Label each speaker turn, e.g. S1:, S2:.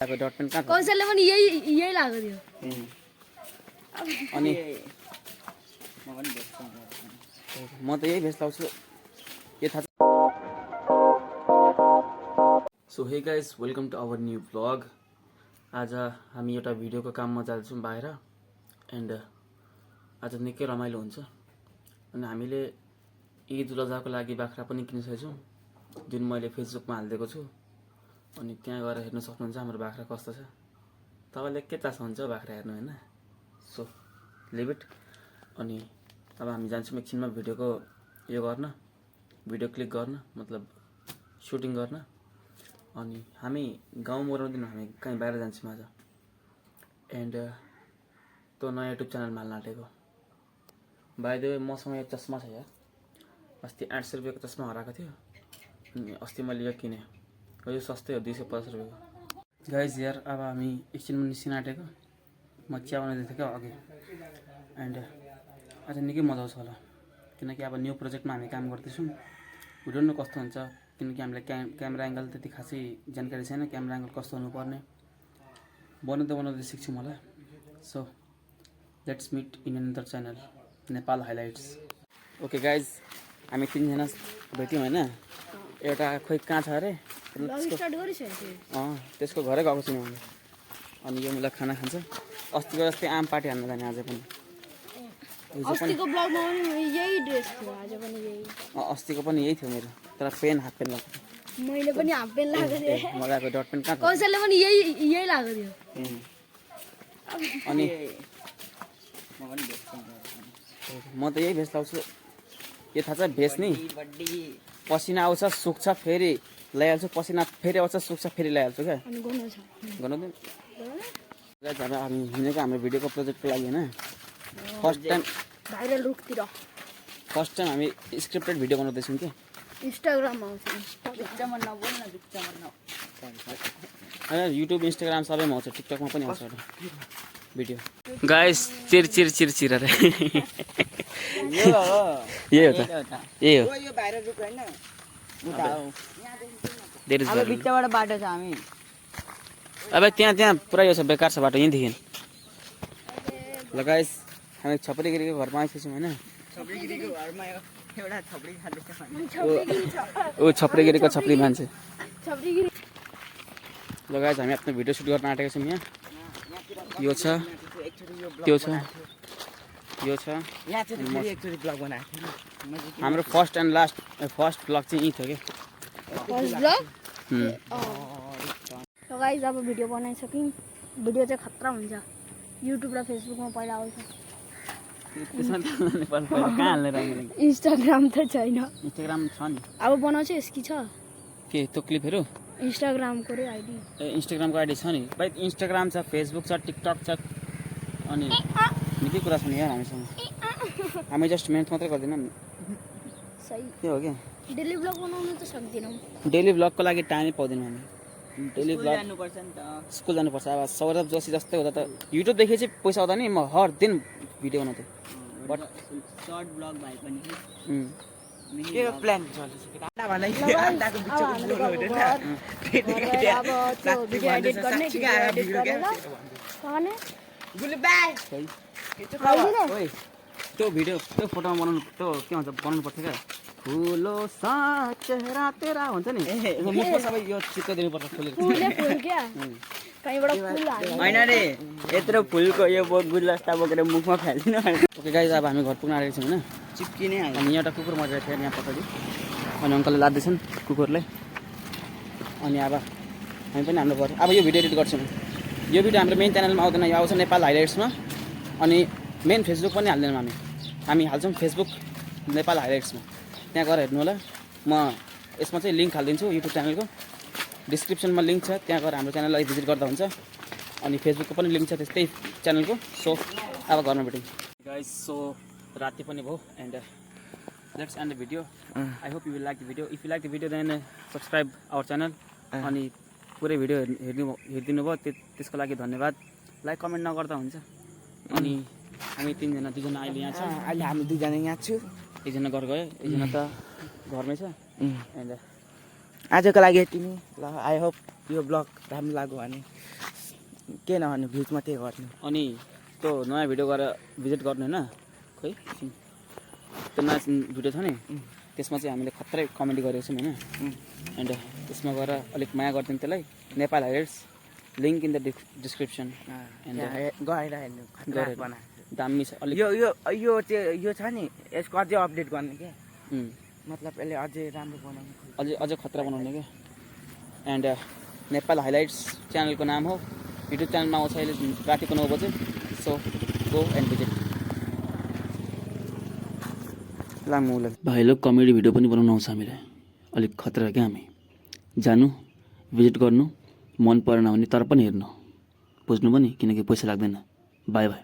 S1: Dot pain कहाँ
S2: कौशलले पनि यही लागेको थियो
S1: अनि म त यही भेस्ट लाउँछु के थाहा छ। So hey guys, welcome to our new vlog. आज हामी एउटा भिडियोको काममा जान्छौँ बाहिर एन्ड आज निकै रमाइलो हुन्छ। अनि हामीले ईद उल अजाको लागि बाख्रा पनि किनिसकेको छौँ, जुन मैले फेसबुकमा हालिदिएको छु। अनि त्यहाँ गएर हेर्न सक्नुहुन्छ हाम्रो बाख्रा कस्तो छ। तपाईँले के चासो हुन्छ बाख्रा हेर्नु होइन, सो लिभ इट। अनि अब हामी जान्छौँ एकछिनमा भिडियोको यो गर्न, भिडियो क्लिक गर्न, मतलब सुटिङ गर्न। अनि हामी गाउँ मराउँदिन, हामी कहीँ बाहिर जान्छौँ आज। एन्ड त्यो नयाँ युट्युब च्यानलमा हाल्न आँटेको। बाइ द वे मसँग एक चस्मा छ यार, अस्ति 800 रुपियाँको चस्मा हराएको थियो, अनि अस्ति मैले यो किनेँ। यो सस्तै हो, 250 रुपियाँको। गाइज यार, अब हामी एकछिनमा निस्किन आँटेको। म चिया बनाइदिएको थिएँ क्या अघि। एन्ड आज निकै मजा आउँछ होला, किनकि अब न्यू प्रोजेक्टमा हामी काम गर्दैछौँ। भिडियो न कस्तो हुन्छ, किनकि हामीलाई क्यामेरा एङ्गल त्यति खासै जानकारी छैन, क्यामेरा एङ्गल कस्तो हुनुपर्ने। बनाउँदै सिक्छौँ होला। So let's meet in another channel, Nepal highlights. Okay guys, हामी तिनजना भेट्यौँ होइन। एउटा खोइ कहाँ छ अरे, त्यसको घरै गएको छु म। अनि यो मलाई खाना खान्छ। अस्तिको जस्तै आम पार्टी हान्न जाने आज पनि।
S2: अस्तिको ब्लगमा पनि यही ड्रेस थियो, आज पनि यही।
S1: अस्तिको पनि यही थियो मेरो, तर पेन हाफ पेन लगाएको थियो।
S2: मैले पनि हाफ पेन लगाएको थिएँ।
S1: मजाको डट पेन कहाँ छ?
S2: कौशलले पनि यही लगाएको थियो।
S1: अनि म त यही भेस्ट लाउँछु। के थाहा छ, भेस्ट नि पसिना आउँछ सुक्छ फेरि ल्याइहाल्छु, पसिना फेरि आउँछ सुक्छ फेरि ल्याइहाल्छु क्या। गर्नु हामी हिँडेको हाम्रो भिडियोको प्रोजेक्टको लागि होइन। फर्स्ट टाइम हामी स्क्रिप्टेड भिडियो बनाउँदैछौँ कि
S2: इन्स्टाग्राममा आउँछ।
S1: होइन, युट्युब इन्स्टाग्राम सबैमा आउँछ, टिकटकमा पनि आउँछ भिडियो। गाइस चिर अरे यही हो त, यही हो।
S3: अब बिचबाट बाटो छ हामी।
S1: अब त्यहाँ पुरा यो छ, बेकार छ बाटो यहीँदेखि। ल गाइस, हामी छपरीगिरीको घरमा आइसकेछौँ होइन। ऊ छपरीगिरीको छपरी मान्छे। ल गाइस, हामी आफ्नो भिडियो सुट गर्न आँटेको छौँ यहाँ। यो छ, त्यो छ, यो छ। हाम्रो first and last first blog चाहिँ यहीँ थियो कि।
S2: गाइस, अब भिडियो बनाइसक्यौँ। भिडियो चाहिँ खतरा हुन्छ, युट्युब र फेसबुकमा पहिला आउँछ। इन्स्टाग्राम त छैन।
S1: इन्स्टाग्राम छ नि,
S2: अब बनाउँछ। यसकी छ
S1: के त्यो क्लिपहरू?
S2: इन्स्टाग्रामको रे आइडी।
S1: इन्स्टाग्रामको आइडी छ नि भाइ। इन्स्टाग्राम छ, फेसबुक छ, टिकटक छ, अनि निकै कुरा छ नि यार हामीसँग। हामी जस्ट मेहनत मात्रै गर्दैनौँ नि।
S2: सही
S1: के हो क्या,
S2: डेली ब्लग बनाउनु त सक्दैनौँ।
S1: डेली ब्लगको लागि टाइमै पाउँदैनौँ हामी। डेली ब्लग
S3: जानुपर्छ नि त।
S1: स्कुल जानुपर्छ। अब सौरभ जोशी जस्तै हुँदा त युट्युबदेखि चाहिँ पैसा आउँदा नि म हर दिन भिडियो बनाउँथेँ। बट
S3: सर्ट ब्लग भए पनि
S1: के प्लान छ? त्यो भिडियो त्यो फोटोमा बनाउनु, त्यो के भन्छ बनाउनु पर्छ क्या। फुलो सा चेहरा तेरा हुन्छ नि, मुखमा सबै यो चित्र दिनुपर्छ फुलेर।
S3: होइन रे, यत्रो फुलको यो गुलदस्ता बोकेर मुखमा फाल्दिन।
S1: ओके गाइस, अब हामी घर पुग्न आँटेको छौँ होइन।
S3: चिप्किने
S1: अनि एउटा कुकुर मरेको थियो यहाँ पछाडि, अनि अङ्कलले लाँदैछन् कुकुरलाई। अनि अब हामी पनि हाम्रो घर, अब यो भिडियो एडिट गर्छौँ। यो भिडियो हाम्रो मेन च्यानलमा आउँदैन, यो आउँछ नेपाल हाइलाइट्समा। अनि मेन फेसबुक पनि हाल्दैनौँ हामी हाल्छौँ फेसबुक नेपाल हाइलाइट्समा। त्यहाँ गएर हेर्नु होला। म यसमा चाहिँ लिङ्क हालिदिन्छु युट्युब च्यानलको, डिस्क्रिप्सनमा लिङ्क छ, त्यहाँ गएर हाम्रो च्यानललाई भिजिट गर्दा हुन्छ। अनि फेसबुकको पनि लिङ्क छ त्यस्तै च्यानलको। सो अब घरमा भेटौँ गाइस। सो राति पनि भयो and let's end the video. I hope you will like the video. If you like the video then subscribe our channel. अनि पुरै भिडियो हेरिदिनु भयो, त्यसको लागि धन्यवाद। लाइक कमेन्ट नगर्दा हुन्छ। अनि हामी दुईजना अहिले यहाँ छ।
S3: अहिले हामी दुईजना यहाँ छु।
S1: एकजना घर गयो, एकजना त घरमै छ। एन्ड
S3: आजको लागि यति नै। ल आई होप यो ब्लग राम्रो लाग्यो भने के नभन्नु भ्युज मात्रै गर्नु।
S1: अनि त्यो नयाँ भिडियो गरेर भिजिट गर्नु होइन खोइ त्यो नयाँ भिडियो छ नि त्यसमा चाहिँ हामीले खत्रै कमेडी गरेको छौँ होइन एन्ड त्यसमा गएर अलिक माया गरिदिउँ त्यसलाई Nepal highlights link in the description
S3: गएर हेर्नु खतरा बनाएको छ।
S1: दामी छ अलिक
S3: यो छ नि यसको अझै अपडेट गर्ने क्या मतलब यसले अझै राम्रो बनाउनु
S1: अझै खतरा बनाउने क्या एन्ड नेपाल हाइलाइट्स च्यानलको नाम हो युट्युब च्यानलमा आउँछ अहिले रातिको 9 बजे सो गो एन्ड भिजिट भाइ लोग कमेडी भिडियो पनि बनाउनु आउँछ हामीलाई अलिक खतरा क्या हामी जानु भिजिट गर्नु मन परेन भने तर पनि हेर्नु बुझ्नु पनि किनकि पैसा लाग्दैन बाई बाई